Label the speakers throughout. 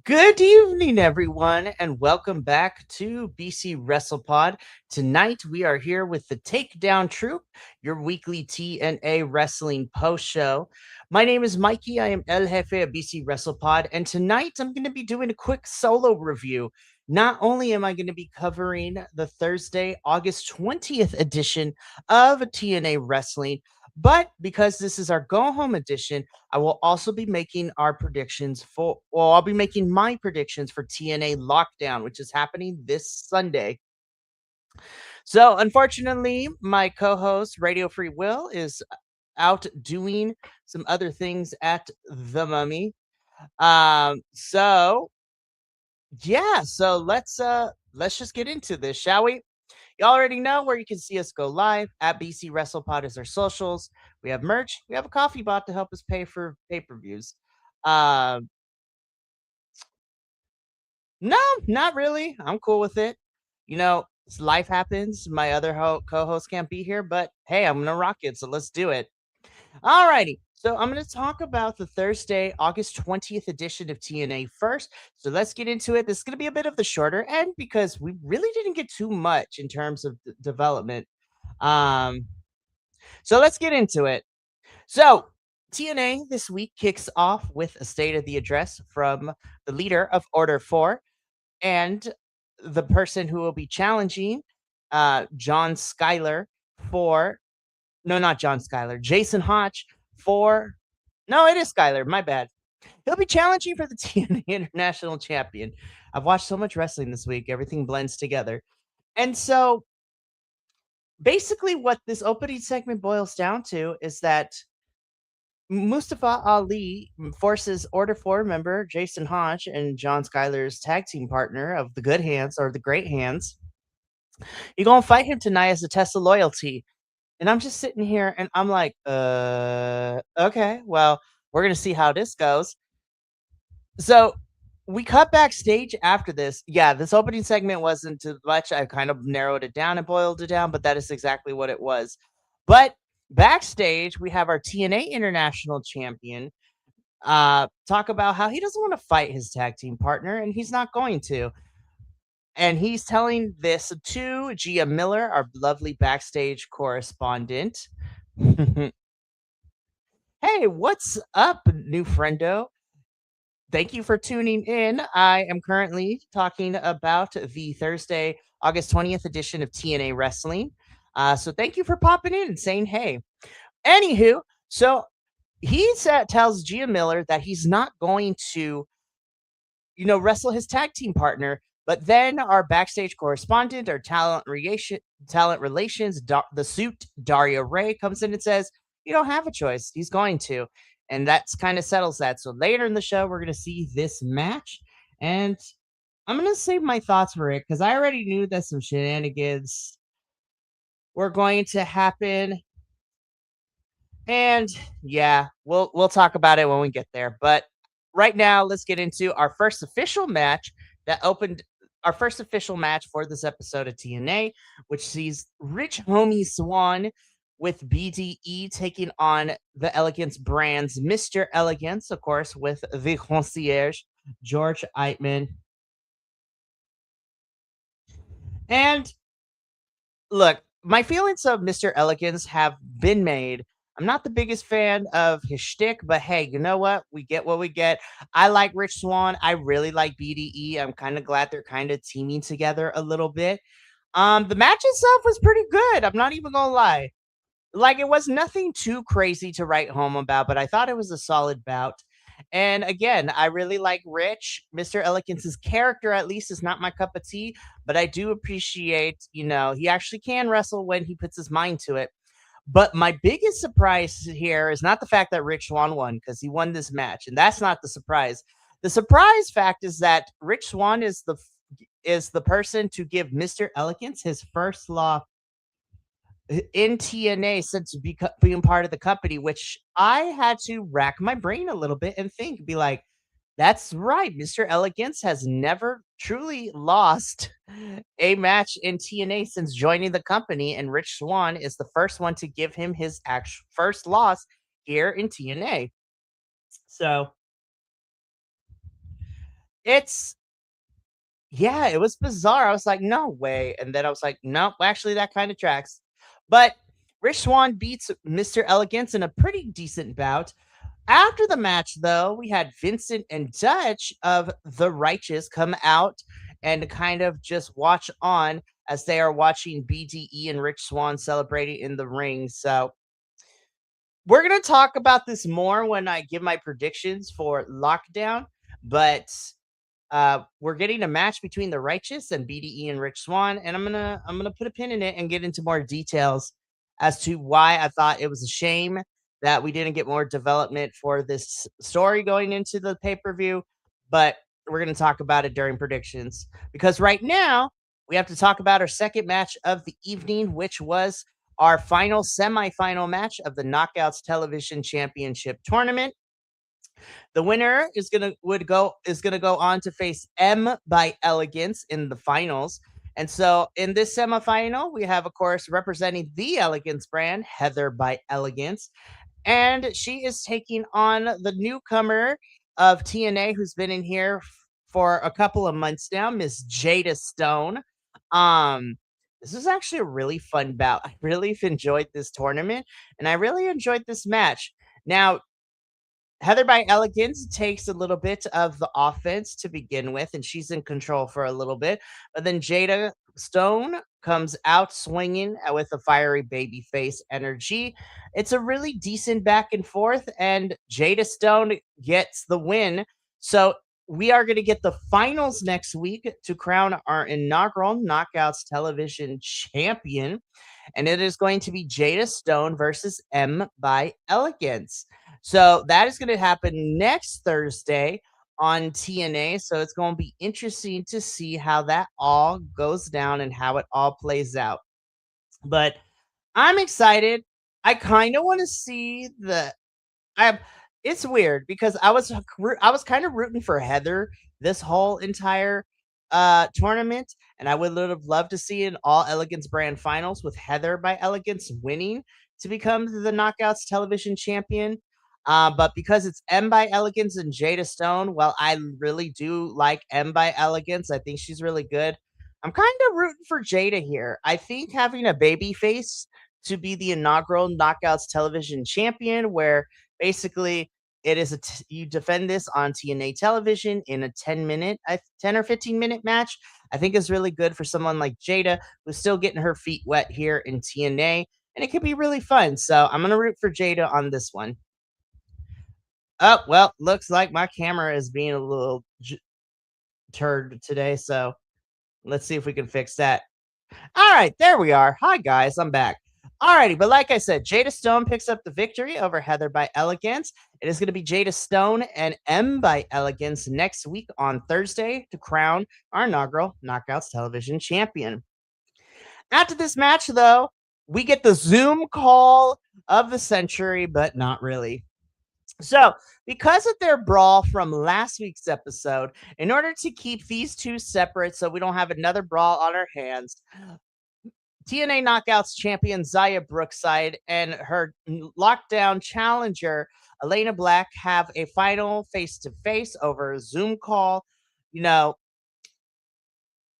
Speaker 1: Good evening, everyone, and welcome back to BC Wrestle Pod. Tonight, we are here with the Takedown Troop, your weekly TNA wrestling post show. My name is Mikey. I am El Jefe of BC Wrestle Pod, and tonight I'm going to be doing a quick solo review. Not only am I going to be covering the Thursday, August 20th edition of TNA Wrestling, but because this is our go home edition, I will also be making our predictions I'll be making my predictions for TNA Lockdown, which is happening this Sunday. So, unfortunately, my co host, Radio Free Will, is out doing some other things at the Mummy. So yeah, so let's just get into this, shall we? You already know where you can see us go live at BC WrestlePod is our socials. We have merch. We have a coffee bot to help us pay for pay-per-views. Um, no, not really. I'm cool with it. Life happens. My other co-host can't be here, but hey, I'm gonna rock it. So let's do it. Alrighty. So I'm going to talk about the Thursday, August 20th edition of TNA first. So let's get into it. This is going to be a bit of the shorter end because we really didn't get too much in terms of development. Um, so let's get into it. So TNA this week kicks off with a state of the address from the leader of Order 4 and the person who will be challenging John Schuyler for no, not John Schuyler. Jason Hotch for no, it is Schuyler. My bad. He'll be challenging for the TNA International Champion. I've watched so much wrestling this week; everything blends together. And so, basically, what this opening segment boils down to is that Mustafa Ali forces Order 4 member Jason Hodge and John Schuyler's tag team partner of the Good Hands or the Great Hands. You're gonna fight him tonight as a test of loyalty. And I'm just sitting here and I'm like, okay, well, we're going to see how this goes. So we cut backstage after this. Yeah, this opening segment wasn't too much. I kind of narrowed it down and boiled it down, but that is exactly what it was. But backstage, we have our TNA International Champion talk about how he doesn't want to fight his tag team partner and he's not going to. And he's telling this to Gia Miller, our lovely backstage correspondent. Hey, what's up, new friendo? Thank you for tuning in. I am currently talking about the Thursday, August 20th edition of TNA Wrestling. So thank you for popping in and saying hey. Anywho, so tells Gia Miller that he's not going to, wrestle his tag team partner. But then our backstage correspondent, our talent relations, the suit Daria Ray comes in and says, "You don't have a choice. He's going to," and that's kind of settles that. So later in the show, we're gonna see this match, and I'm gonna save my thoughts for it because I already knew that some shenanigans were going to happen, and yeah, we'll talk about it when we get there. But right now, let's get into our first official match that opened our first official match for this episode of TNA, which sees Rich Homie Swan with BDE taking on the Elegance Brands, Mr. Elegance, of course, with the concierge, George Eitman. And look, my feelings of Mr. Elegance have been made. I'm not the biggest fan of his shtick, but hey, you know what? We get what we get. I like Rich Swan. I really like BDE. I'm kind of glad they're kind of teaming together a little bit. The match itself was pretty good. I'm not even gonna lie. Like, it was nothing too crazy to write home about, but I thought it was a solid bout. And again, I really like Rich. Mr. Elegance's character, at least, is not my cup of tea, but I do appreciate, he actually can wrestle when he puts his mind to it. But my biggest surprise here is not the fact that Rich Swan won, because he won this match, and that's not the surprise. The surprise fact is that Rich Swan is the person to give Mr. Elegance his first loss in TNA since being part of the company, which I had to rack my brain a little bit and be like, that's right. Mr. Elegance has never truly lost a match in TNA since joining the company, and Rich Swan is the first one to give him his actual first loss here in TNA. So It's yeah, it was bizarre. I was like, "No way." And then I was like, "Nope, actually that kind of tracks." But Rich Swann beats Mr. Elegance in a pretty decent bout. After the match, though, we had Vincent and Dutch of The Righteous come out and kind of just watch on as they are watching BDE and Rich Swann celebrating in the ring. So we're going to talk about this more when I give my predictions for Lockdown. But we're getting a match between the Righteous and BDE and Rich Swann, and I'm gonna put a pin in it and get into more details as to why I thought it was a shame that we didn't get more development for this story going into the pay-per-view. But we're gonna talk about it during predictions because right now we have to talk about our second match of the evening, which was our final semifinal match of the Knockouts Television Championship Tournament. The winner is gonna go on to face M by Elegance in the finals. And so in this semifinal, we have, of course, representing the Elegance brand, Heather by Elegance. And she is taking on the newcomer of TNA who's been in here for a couple of months now, Miss Jada Stone. Um, this was actually a really fun bout. I really enjoyed this tournament and I really enjoyed this match. Now, Heather by Elegance takes a little bit of the offense to begin with, and she's in control for a little bit. But then Jada Stone comes out swinging with a fiery baby face energy. It's a really decent back and forth, and Jada Stone gets the win. So we are going to get the finals next week to crown our inaugural Knockouts Television champion. And it is going to be Jada Stone versus M by Elegance. So that is going to happen next Thursday on TNA. So it's going to be interesting to see how that all goes down and how it all plays out. But I'm excited. I kind of want to see the I it's weird because I was kind of rooting for Heather this whole entire tournament, and I would have loved to see an all Elegance brand finals with Heather by Elegance winning to become the Knockouts television champion. But because it's M by Elegance and Jada Stone, well, I really do like M by Elegance. I think she's really good. I'm kind of rooting for Jada here. I think having a baby face to be the inaugural Knockouts television champion, where basically it is you defend this on TNA television in a 10 or 15-minute match. I think is really good for someone like Jada who's still getting her feet wet here in TNA, and it could be really fun. So I'm gonna root for Jada on this one. Oh well, looks like my camera is being a little turd today, so let's see if we can fix that. All right, there we are. Hi, guys. I'm back. Alrighty, but like I said, Jada Stone picks up the victory over Heather by Elegance. It is going to be Jada Stone and M by Elegance next week on Thursday to crown our inaugural Knockouts Television champion. After this match, though, we get the Zoom call of the century, but not really. So, because of their brawl from last week's episode, in order to keep these two separate so we don't have another brawl on our hands, TNA Knockouts champion Zaya Brookside and her lockdown challenger Elena Black have a final face to face over a Zoom call. You know,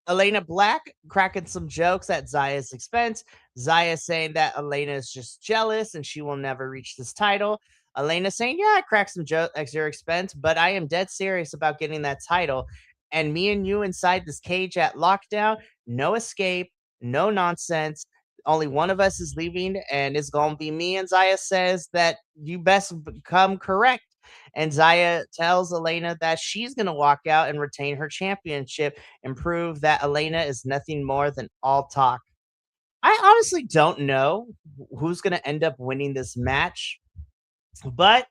Speaker 1: Elena Black cracking some jokes at Zaya's expense. Zaya saying that Elena is just jealous and she will never reach this title. Elena saying, "Yeah, I cracked some jokes at your expense, but I am dead serious about getting that title. And me and you inside this cage at lockdown, no escape, no nonsense. Only one of us is leaving, and it's going to be me." And Zaya says that you best become correct. And Zaya tells Elena that she's going to walk out and retain her championship and prove that Elena is nothing more than all talk. I honestly don't know who's going to end up winning this match, but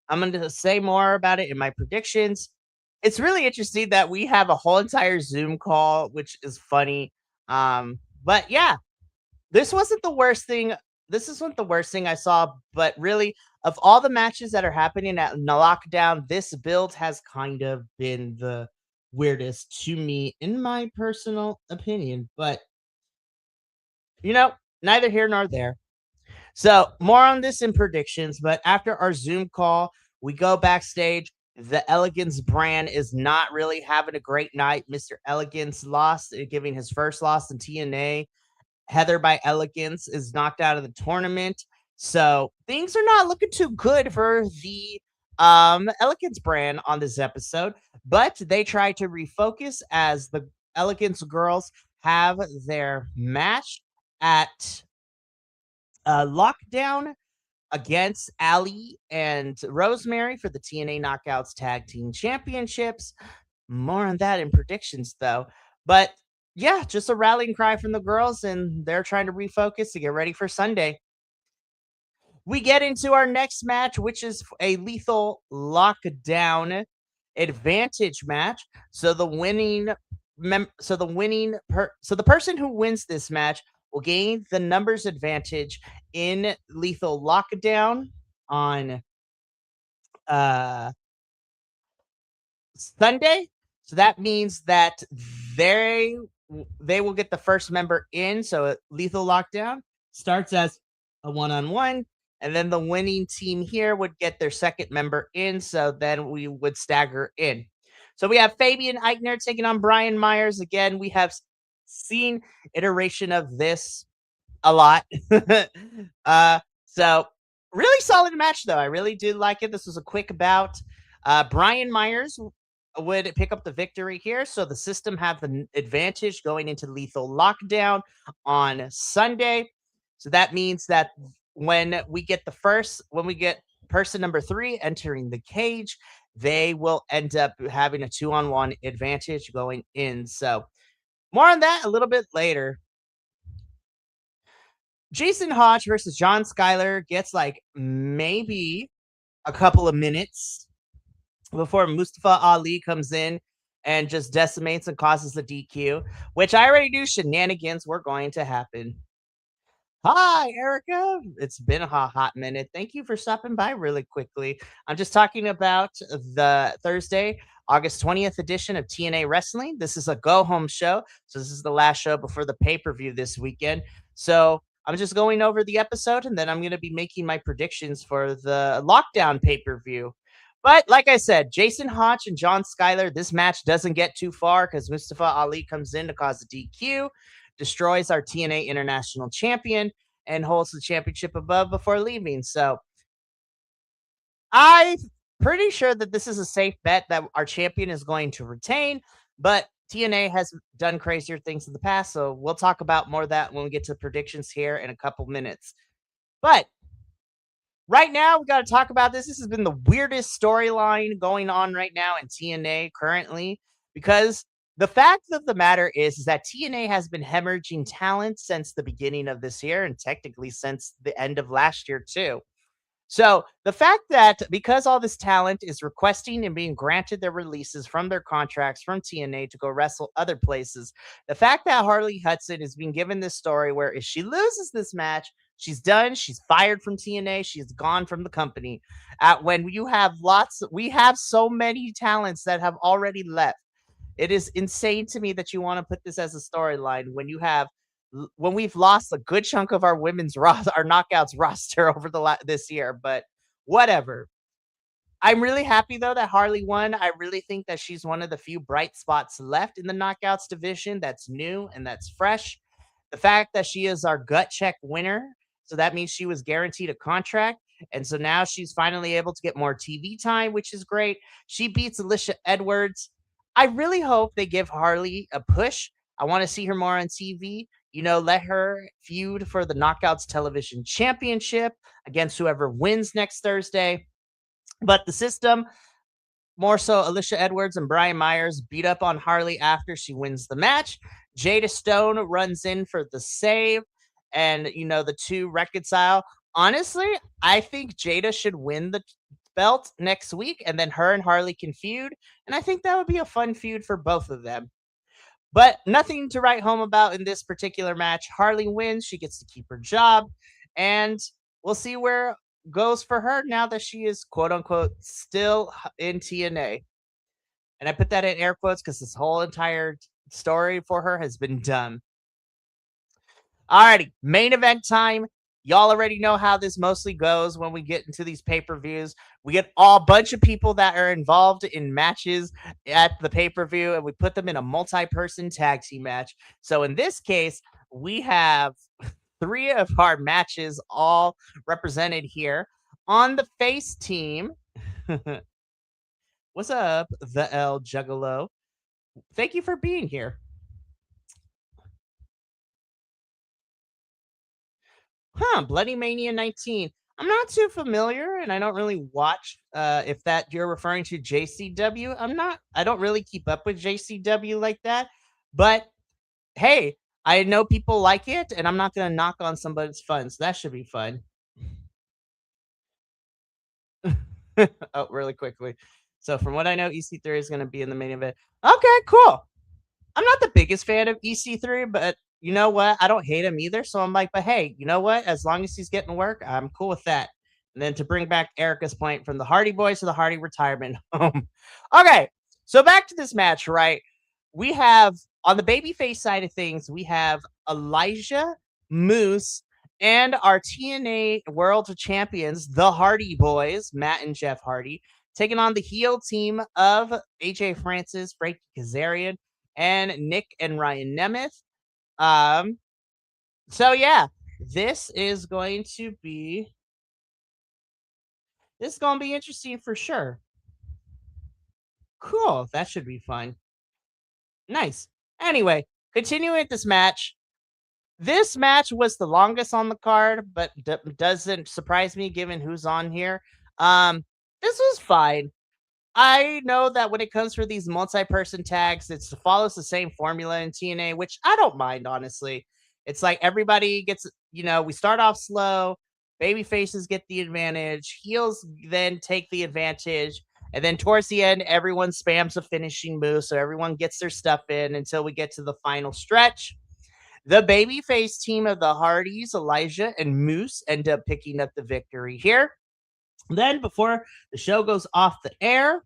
Speaker 1: I'm going to say more about it in my predictions. It's really interesting that we have a whole entire Zoom call, which is funny. But yeah, this wasn't the worst thing. This isn't the worst thing I saw, but really, of all the matches that are happening at Lockdown, this build has kind of been the weirdest to me, in my personal opinion. But you know, neither here nor there. So more on this in predictions. But after our Zoom call, we go backstage. The Elegance brand is not really having a great night. Mr. Elegance lost, giving his first loss in TNA. Heather by Elegance is knocked out of the tournament. So things are not looking too good for the Elegance brand on this episode, but they try to refocus as the Elegance girls have their match at Lockdown against Ali and Rosemary for the TNA Knockouts Tag Team Championships. More on that in predictions, though. But yeah, just a rallying cry from the girls, and they're trying to refocus to get ready for Sunday. We get into our next match, which is a lethal lockdown advantage match. So the winning so the person who wins this match will gain the numbers advantage in lethal lockdown on uh Sunday. So that means that they they will get the first member in. So lethal lockdown starts as a one-on-one, and then the winning team here would get their second member in. So then we would stagger in. So we have Fabian Eichner taking on Brian Myers again. We have seen iteration of this a lot. So really solid match though. I really did like it. This was a quick bout. Brian Myers would pick up the victory here. So the system have the advantage going into lethal lockdown on Sunday. So that means that when we get person number 3 entering the cage, they will end up having a 2-on-1 advantage going in. So more on that a little bit later. Jason Hodge versus John Schuyler gets like maybe a couple of minutes before Mustafa Ali comes in and just decimates and causes the DQ, which I already knew shenanigans were going to happen. Hi, Erica. It's been a hot minute. Thank you for stopping by really quickly. I'm just talking about the Thursday, August 20th edition of TNA Wrestling. This is a go home show. So, this is the last show before the pay per view this weekend. So, I'm just going over the episode and then I'm going to be making my predictions for the lockdown pay per view. But like I said, Jason Hodge and John Schuyler, this match doesn't get too far because Mustafa Ali comes in to cause a DQ, destroys our TNA International Champion, and holds the championship above before leaving. So I'm pretty sure that this is a safe bet that our champion is going to retain, but TNA has done crazier things in the past. So we'll talk about more of that when we get to predictions here in a couple minutes. But right now, we got to talk about this. This has been the weirdest storyline going on right now in TNA currently because the fact of the matter is that TNA has been hemorrhaging talent since the beginning of this year and technically since the end of last year, too. So the fact that because all this talent is requesting and being granted their releases from their contracts from TNA to go wrestle other places, the fact that Harley Hudson is being given this story where if she loses this match, she's done, she's fired from TNA, she's gone from the company. When you have we have so many talents that have already left. It is insane to me that you want to put this as a storyline when we've lost a good chunk of our women's our knockouts roster over this year, but whatever. I'm really happy though that Harley won. I really think that she's one of the few bright spots left in the knockouts division that's new and that's fresh. The fact that she is our gut check winner, so that means she was guaranteed a contract. And so now she's finally able to get more TV time, which is great. She beats Alicia Edwards. I really hope they give Harley a push. I want to see her more on TV. Let her feud for the Knockouts Television Championship against whoever wins next Thursday. But the system, more so Alicia Edwards and Brian Myers, beat up on Harley after she wins the match. Jada Stone runs in for the save, and the two reconcile. Honestly, I think Jada should win the belt next week, and then her and Harley can feud, and I think that would be a fun feud for both of them. But nothing to write home about in this particular match. Harley wins, she gets to keep her job, and we'll see where goes for her now that she is quote unquote still in TNA. And I put that in air quotes because this whole entire story for her has been done. Alrighty, main event time. Y'all already know how this mostly goes when we get into these pay-per-views. We get all bunch of people that are involved in matches at the pay-per-view and we put them in a multi-person tag team match. So in this case, we have three of our matches all represented here on the face team. What's up, the L Juggalo? Thank you for being here. Huh, Bloody Mania 19. I'm not too familiar and I don't really watch if that you're referring to JCW. I don't really keep up with JCW like that. But hey, I know people like it and I'm not going to knock on somebody's fun. So that should be fun. Oh, really quickly. So from what I know, EC3 is going to be in the main event. Okay, cool. I'm not the biggest fan of EC3, but you know what? I don't hate him either. So I'm like, but hey, you know what? As long as he's getting work, I'm cool with that. And then to bring back Erica's point from the Hardy Boys to the Hardy retirement home. Okay, so back to this match, right? We have on the babyface side of things, we have Elijah, Moose, and our TNA World Champions, the Hardy Boys, Matt and Jeff Hardy, taking on the heel team of AJ Francis, Frankie Kazarian, and Nick and Ryan Nemeth. Um, so yeah, this is going to be interesting for sure. Cool, that should be fun. Nice. Anyway, continuing with this match. This match was the longest on the card, but doesn't surprise me given who's on here. This was fine. I know that when it comes for these multi-person tags, it follows the same formula in TNA, which I don't mind, honestly. It's like everybody gets, we start off slow, baby faces get the advantage, heels then take the advantage, and then towards the end, everyone spams a finishing move, so everyone gets their stuff in until we get to the final stretch. The babyface team of the Hardys, Elijah and Moose, end up picking up the victory here. Then, before the show goes off the air,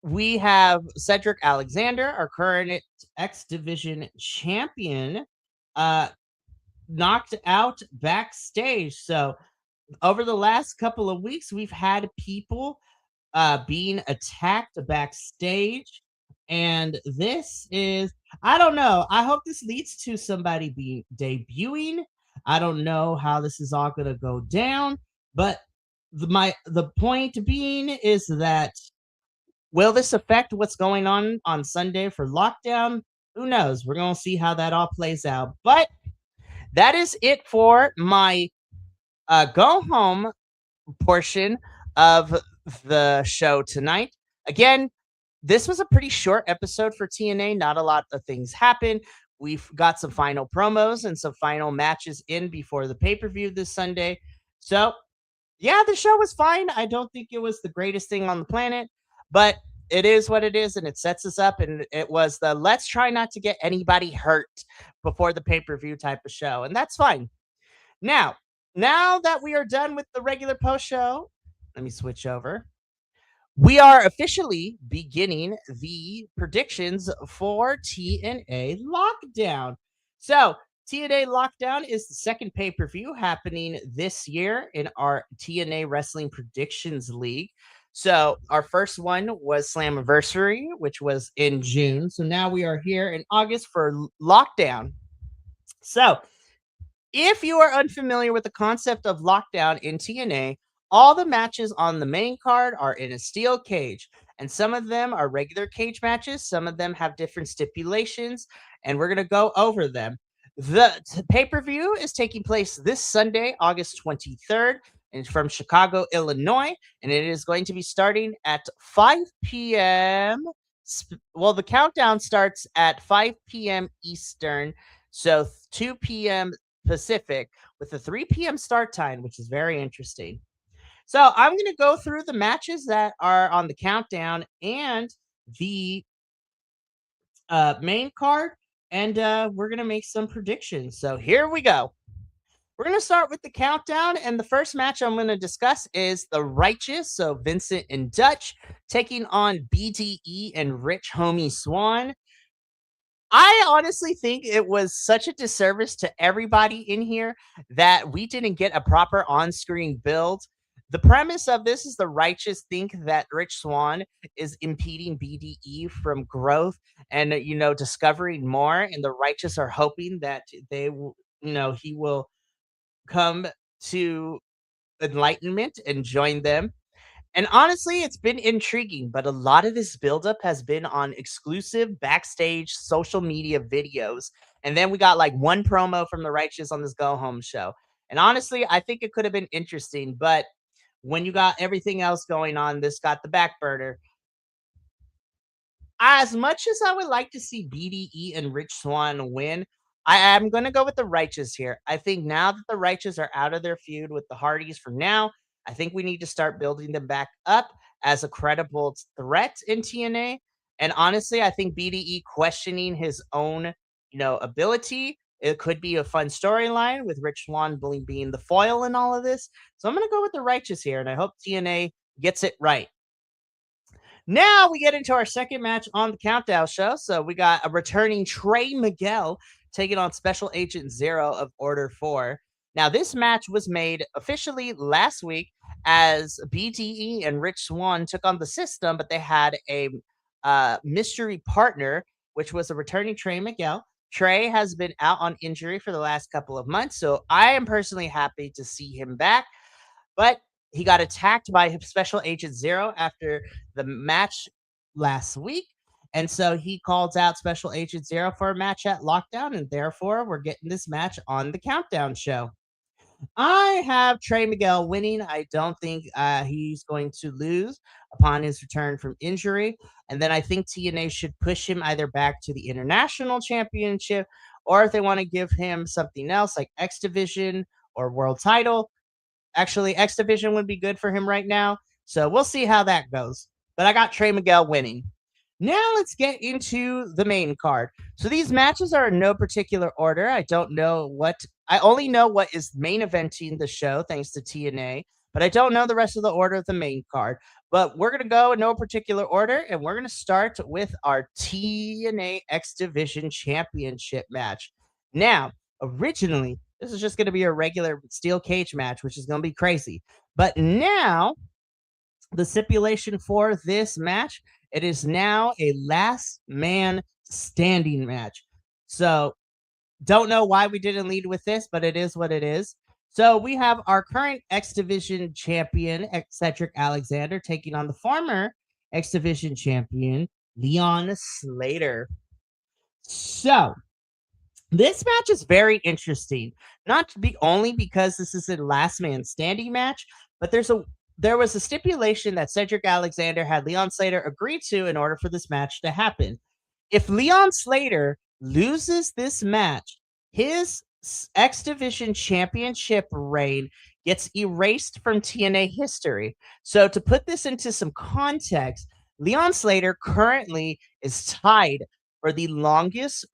Speaker 1: we have Cedric Alexander, our current X Division champion, uh, knocked out backstage. So, over the last couple of weeks, we've had people being attacked backstage. And this is, I don't know. I hope this leads to somebody being debuting. I don't know how this is all going to go down, but the point being is that will this affect what's going on Sunday for lockdown? Who knows? We're going to see how that all plays out. But that is it for my go home portion of the show tonight. Again, this was a pretty short episode for TNA. Not a lot of things happened. We've got some final promos and some final matches in before the pay per view this Sunday. So, yeah, the show was fine. I don't think it was the greatest thing on the planet, but it is what it is, and it sets us up. And it was the let's try not to get anybody hurt before the pay per view type of show, and that's fine. Now that we are done with the regular post show, let me switch over. We are officially beginning the predictions for TNA Lockdown. So, TNA Lockdown is the second pay per view happening this year in our TNA Wrestling Predictions League. So, our first one was Slammiversary, which was in June. So, now we are here in August for Lockdown. So, if you are unfamiliar with the concept of lockdown in TNA, all the matches on the main card are in a steel cage, and some of them are regular cage matches, some of them have different stipulations, and we're going to go over them. The pay per view is taking place this Sunday, August 23rd, and from Chicago, Illinois, and it is going to be starting at 5 p.m. Well, the countdown starts at 5 p.m. Eastern, so 2 p.m. Pacific with a 3 p.m. start time, which is very interesting. So I'm going to go through the matches that are on the countdown and the main card, and we're going to make some predictions. So here we go. We're going to start with the countdown, and the first match I'm going to discuss is the Righteous, so Vincent and Dutch, taking on BTE and Rich Homie Swan. I honestly think it was such a disservice to everybody in here that we didn't get a proper on-screen build. The premise of this is the righteous think that Rich Swann is impeding BDE from growth and discovering more, and the righteous are hoping that he will come to enlightenment and join them. And honestly, it's been intriguing, but a lot of this buildup has been on exclusive backstage social media videos. And then we got like one promo from the Righteous on this go home show. And honestly, I think it could have been interesting, but when you got everything else going on, this got the back burner. As much as I would like to see BDE and Rich Swann win, I am going to go with the Righteous here. I think now that the Righteous are out of their feud with the Hardys for now, I think we need to start building them back up as a credible threat in TNA. And honestly, I think BDE questioning his own, ability. It could be a fun storyline with Rich Swann being the foil in all of this. So I'm going to go with the Righteous here, and I hope TNA gets it right. Now we get into our second match on the Countdown show. So we got a returning Trey Miguel taking on Special Agent Zero of Order 4. Now, this match was made officially last week as BTE and Rich Swann took on the system, but they had a mystery partner, which was a returning Trey Miguel. Trey has been out on injury for the last couple of months, so I am personally happy to see him back. But he got attacked by Special Agent Zero after the match last week. And so he calls out Special Agent Zero for a match at Lockdown, and therefore we're getting this match on the Countdown show. I have Trey Miguel winning. I don't think he's going to lose upon his return from injury. And then I think TNA should push him either back to the International Championship, or if they want to give him something else like X Division or World Title. Actually, X Division would be good for him right now. So we'll see how that goes. But I got Trey Miguel winning. Now let's get into the main card. So these matches are in no particular order. I only know what is main eventing the show thanks to TNA, but I don't know the rest of the order of the main card. But we're going to go in no particular order, and we're going to start with our TNA X Division Championship match. Now, originally, this is just going to be a regular steel cage match, which is going to be crazy. But now, the stipulation for this match, it is now a last man standing match. So, don't know why we didn't lead with this, but it is what it is. So, we have our current X Division champion, Cedric Alexander, taking on the former X Division champion, Leon Slater. So, this match is very interesting, not only because this is a last man standing match, but there was a stipulation that Cedric Alexander had Leon Slater agree to in order for this match to happen. If Leon Slater loses this match, his X Division Championship reign gets erased from TNA history. So to put this into some context, Leon Slater currently is tied for the longest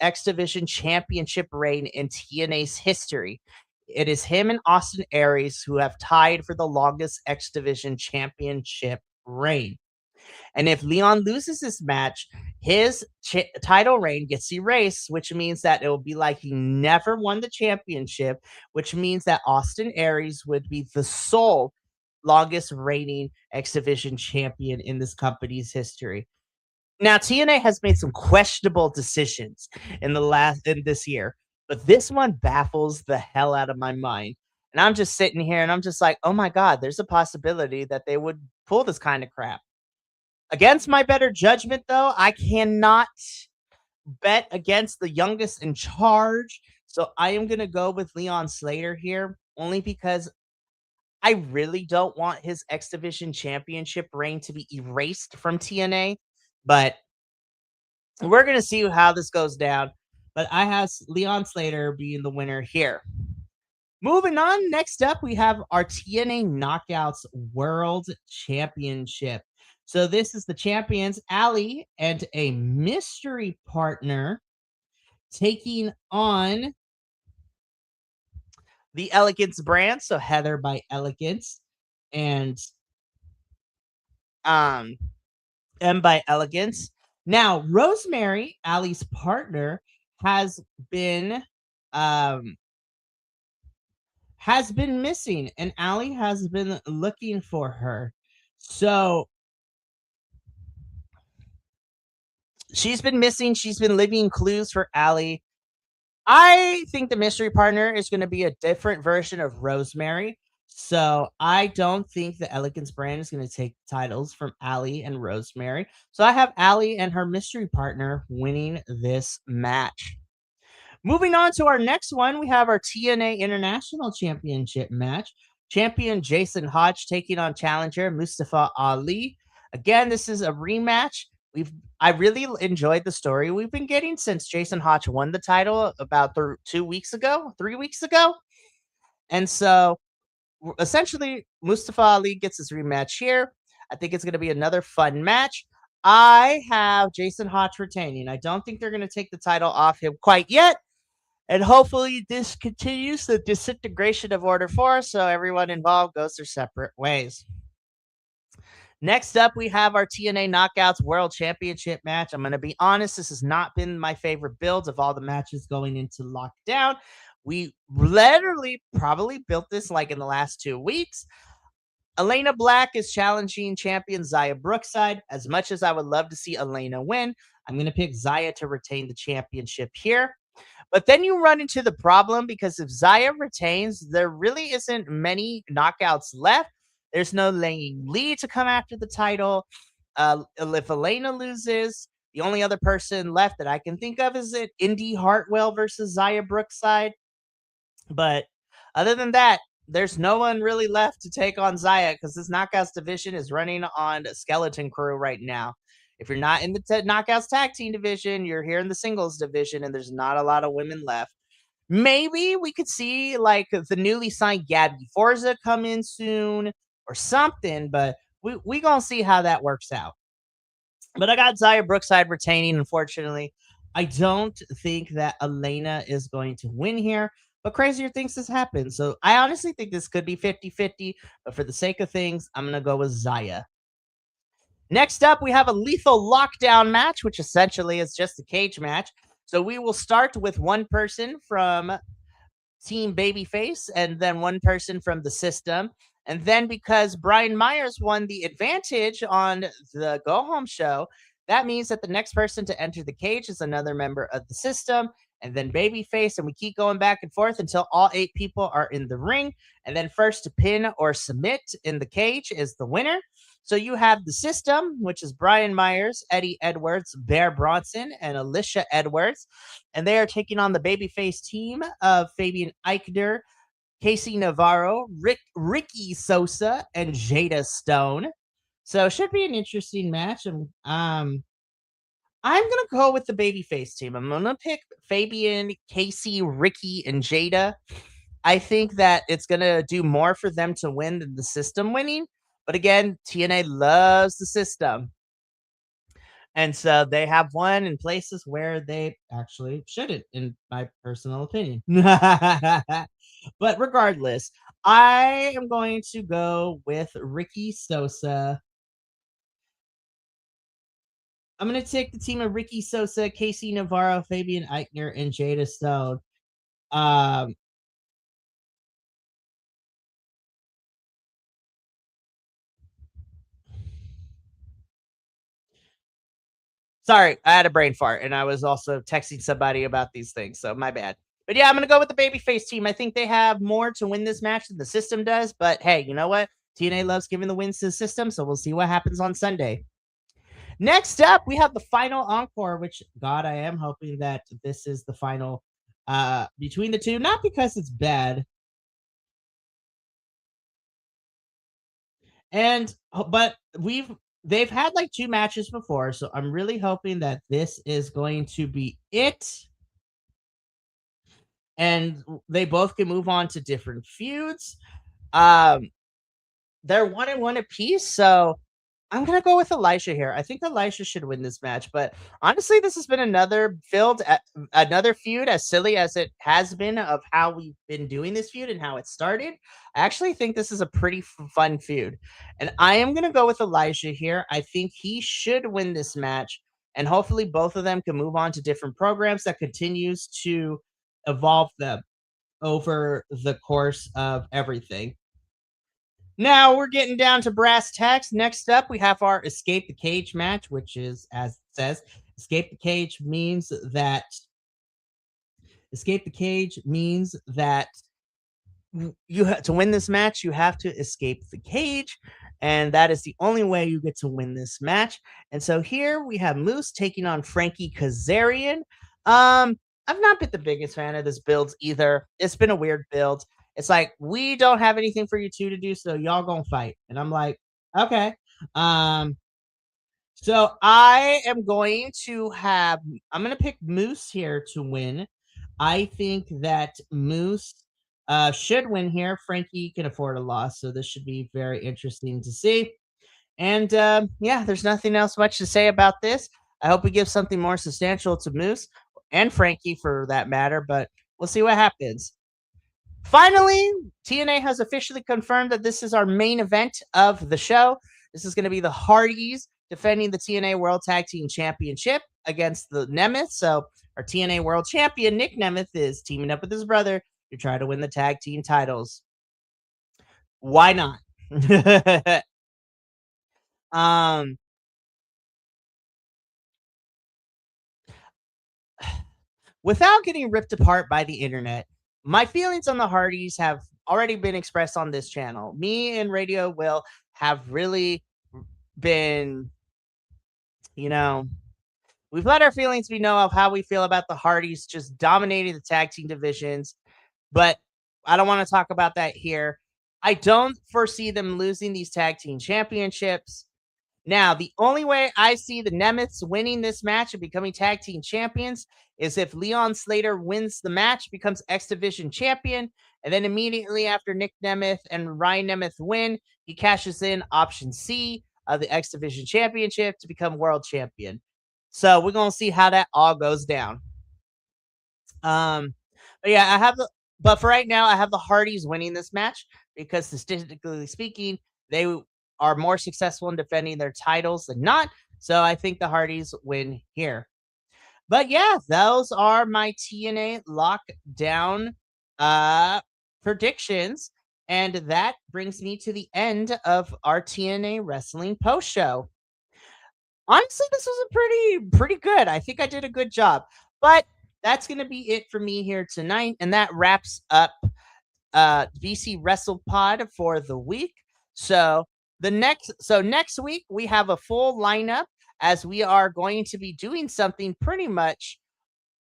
Speaker 1: X Division Championship reign in TNA's history. It is him and Austin Aries who have tied for the longest X Division Championship reign. And if Leon loses this match, his title reign gets erased, which means that it will be like he never won the championship, which means that Austin Aries would be the sole longest reigning X Division champion in this company's history. Now, TNA has made some questionable decisions in this year, but this one baffles the hell out of my mind. And I'm just sitting here and I'm just like, oh my God, there's a possibility that they would pull this kind of crap. Against my better judgment, though, I cannot bet against the youngest in charge. So I am going to go with Leon Slater here, only because I really don't want his X Division Championship reign to be erased from TNA. But we're going to see how this goes down. But I have Leon Slater being the winner here. Moving on, next up, we have our TNA Knockouts World Championship. So this is the champions, Ali, and a mystery partner taking on the Elegance brand. So Heather by Elegance and M by Elegance. Now, Rosemary, Ali's partner, has been um has been missing, and Ali has been looking for her. So she's been missing. She's been leaving clues for Ali. I think the mystery partner is going to be a different version of Rosemary. So I don't think the Elegance brand is going to take titles from Ali and Rosemary. So I have Ali and her mystery partner winning this match. Moving on to our next one, we have our TNA International Championship match. Champion Jason Hodge taking on challenger Mustafa Ali. Again, this is a rematch. I really enjoyed the story we've been getting since Jason Hodge won the title about 2 weeks ago, 3 weeks ago. And so essentially, Mustafa Ali gets his rematch here. I think it's going to be another fun match. I have Jason Hodge retaining. I don't think they're going to take the title off him quite yet. And hopefully, this continues the disintegration of Order 4 so everyone involved goes their separate ways. Next up, we have our TNA Knockouts World Championship match. I'm going to be honest, this has not been my favorite build of all the matches going into lockdown. We literally probably built this like in the last 2 weeks. Elena Black is challenging champion Zaya Brookside. As much as I would love to see Elena win, I'm going to pick Zaya to retain the championship here. But then you run into the problem because if Zaya retains, there really isn't many knockouts left. There's no Lang Lee to come after the title. If Elena loses, the only other person left that I can think of is it Indy Hartwell versus Zaya Brookside. But other than that, there's no one really left to take on Zaya because this Knockouts division is running on Skeleton Crew right now. If you're not in the Knockouts tag team division, you're here in the singles division, and there's not a lot of women left. Maybe we could see like the newly signed Gabby Forza come in soon or something, but we gonna see how that works out. But I got Zaya Brookside retaining, unfortunately. I don't think that Elena is going to win here, but crazier things has happened. So I honestly think this could be 50-50, but for the sake of things, I'm going to go with Zaya. Next up, we have a lethal lockdown match, which essentially is just a cage match. So we will start with one person from Team Babyface and then one person from the system. And then because Brian Myers won the advantage on the go home show, that means that the next person to enter the cage is another member of the system. And then Babyface, and we keep going back and forth until all 8 people are in the ring. And then first to pin or submit in the cage is the winner. So you have the system, which is Brian Myers, Eddie Edwards, Bear Bronson, and Alicia Edwards. And they are taking on the babyface team of Fabian Eichner, Casey Navarro, Ricky Sosa, and Jada Stone. So it should be an interesting match. And I'm gonna go with the babyface team. I'm gonna pick Fabian, Casey, Ricky, and Jada. I think that it's gonna do more for them to win than the system winning. But again, TNA loves the system. And so they have won in places where they actually shouldn't, in my personal opinion. But regardless, I am going to go with Ricky Sosa. I'm going to take the team of Ricky Sosa, Casey Navarro, Fabian Eichner, and Jada Stone. Um, Sorry, I had a brain fart, and I was also texting somebody about these things, so my bad. But yeah, I'm gonna go with the babyface team. I think they have more to win this match than the system does. But hey, you know what? TNA loves giving the wins to the system, so we'll see what happens on Sunday. Next up, we have the final encore, which God, I am hoping that this is the final between the two, not because it's bad. And but they've had like 2 matches before, so I'm really hoping that this is going to be it. And they both can move on to different feuds. Um, they're 1-1 apiece, so I'm gonna go with Elisha here. I think Elisha should win this match, but honestly, this has been another feud, as silly as it has been of how we've been doing this feud and how it started. I actually think this is a pretty fun feud, and I am gonna go with Elijah here. I think he should win this match and hopefully both of them can move on to different programs that continues to evolve them over the course of everything. Now we're getting down to brass tacks. Next up, we have our escape the cage match, which is, as it says, escape the cage means that you have to win this match, you have to escape the cage, and that is the only way you get to win this match. And so here we have Moose taking on Frankie Kazarian. I've not been the biggest fan of this build either. It's been a weird build. It's like, we don't have anything for you two to do, so y'all gonna fight. And I'm like, okay. Um, so I'm gonna pick Moose here to win. I think that Moose should win here. Frankie can afford a loss, so this should be very interesting to see. And yeah, there's nothing else much to say about this. I hope we give something more substantial to Moose and Frankie for that matter, but we'll see what happens. Finally, TNA has officially confirmed that this is our main event of the show. This is going to be the Hardys defending the TNA World Tag Team Championship against the Nemeth. So, our TNA World Champion, Nick Nemeth, is teaming up with his brother to try to win the tag team titles. Why not? um, Without getting ripped apart by the internet, my feelings on the Hardys have already been expressed on this channel. Me and Radio Will have really been, you know, we've let our feelings be known of how we feel about the Hardys just dominating the tag team divisions, but I don't want to talk about that here. I don't foresee them losing these tag team championships. Now, the only way I see the Nemeths winning this match and becoming tag team champions is if Leon Slater wins the match, becomes X Division champion, and then immediately after Nick Nemeth and Ryan Nemeth win, he cashes in option C of the X Division championship to become world champion. So we're gonna see how that all goes down. But yeah, but for right now, I have the Hardys winning this match because statistically speaking, they are more successful in defending their titles than not. So I think the Hardys win here. But yeah, those are my TNA lockdown predictions. And that brings me to the end of our TNA wrestling post show. Honestly, this was a pretty good. I think I did a good job. But that's going to be it for me here tonight, and that wraps up BC Wrestle Pod for the week. So next week we have a full lineup, as we are going to be doing something pretty much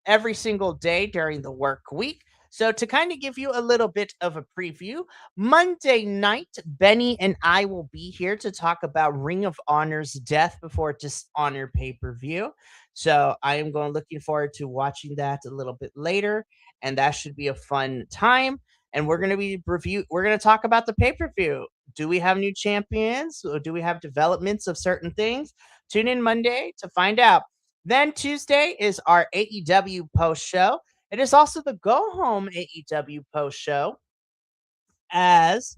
Speaker 1: every single day during the work week. So, to kind of give you a little bit of a preview, Monday night, Benny and I will be here to talk about Ring of Honor's Death Before Dishonor pay-per-view. So, I am looking forward to watching that a little bit later, and that should be a fun time. And we're going to talk about the pay-per-view. Do we have new champions? Or do we have developments of certain things? Tune in Monday to find out. Then Tuesday is our AEW post show. It is also the go home AEW post show, as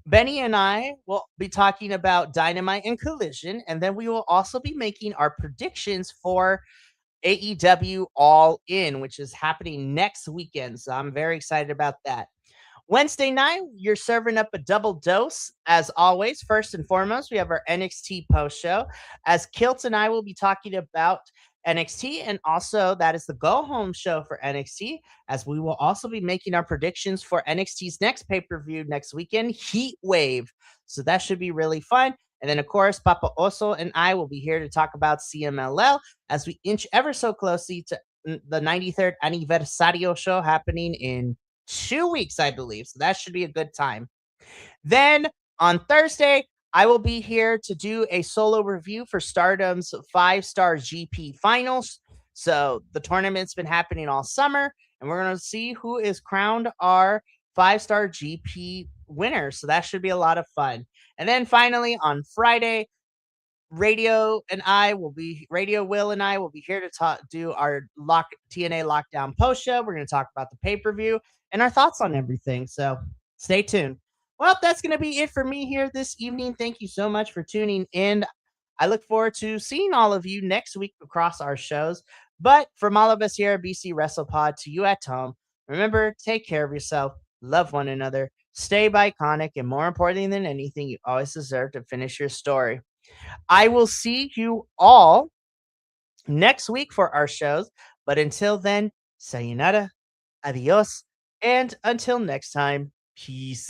Speaker 1: Benny and I will be talking about Dynamite and Collision, and then we will also be making our predictions for AEW All In, which is happening next weekend. So I'm very excited about that. Wednesday night, you're serving up a double dose. As always, first and foremost, we have our NXT post show, as Kilt and I will be talking about NXT, and also that is the go home show for NXT, as we will also be making our predictions for NXT's next pay-per-view next weekend, Heat Wave. So that should be really fun. And then, of course, Papa Oso and I will be here to talk about CMLL as we inch ever so closely to the 93rd Aniversario show happening in 2 weeks, I believe. So that should be a good time. Then on Thursday, I will be here to do a solo review for Stardom's 5-star GP finals. So the tournament's been happening all summer, and we're going to see who is crowned our 5-star GP winner. So that should be a lot of fun. And then finally on Friday, Radio Will and I will be here to do our TNA lockdown post show. We're going to talk about the pay-per-view and our thoughts on everything. So stay tuned. Well, that's going to be it for me here this evening. Thank you so much for tuning in. I look forward to seeing all of you next week across our shows. But from all of us here at BC Wrestle Pod to you at home, remember, take care of yourself, love one another, stay iconic, and more importantly than anything, you always deserve to finish your story. I will see you all next week for our shows. But until then, sayonara, adios, and until next time, peace.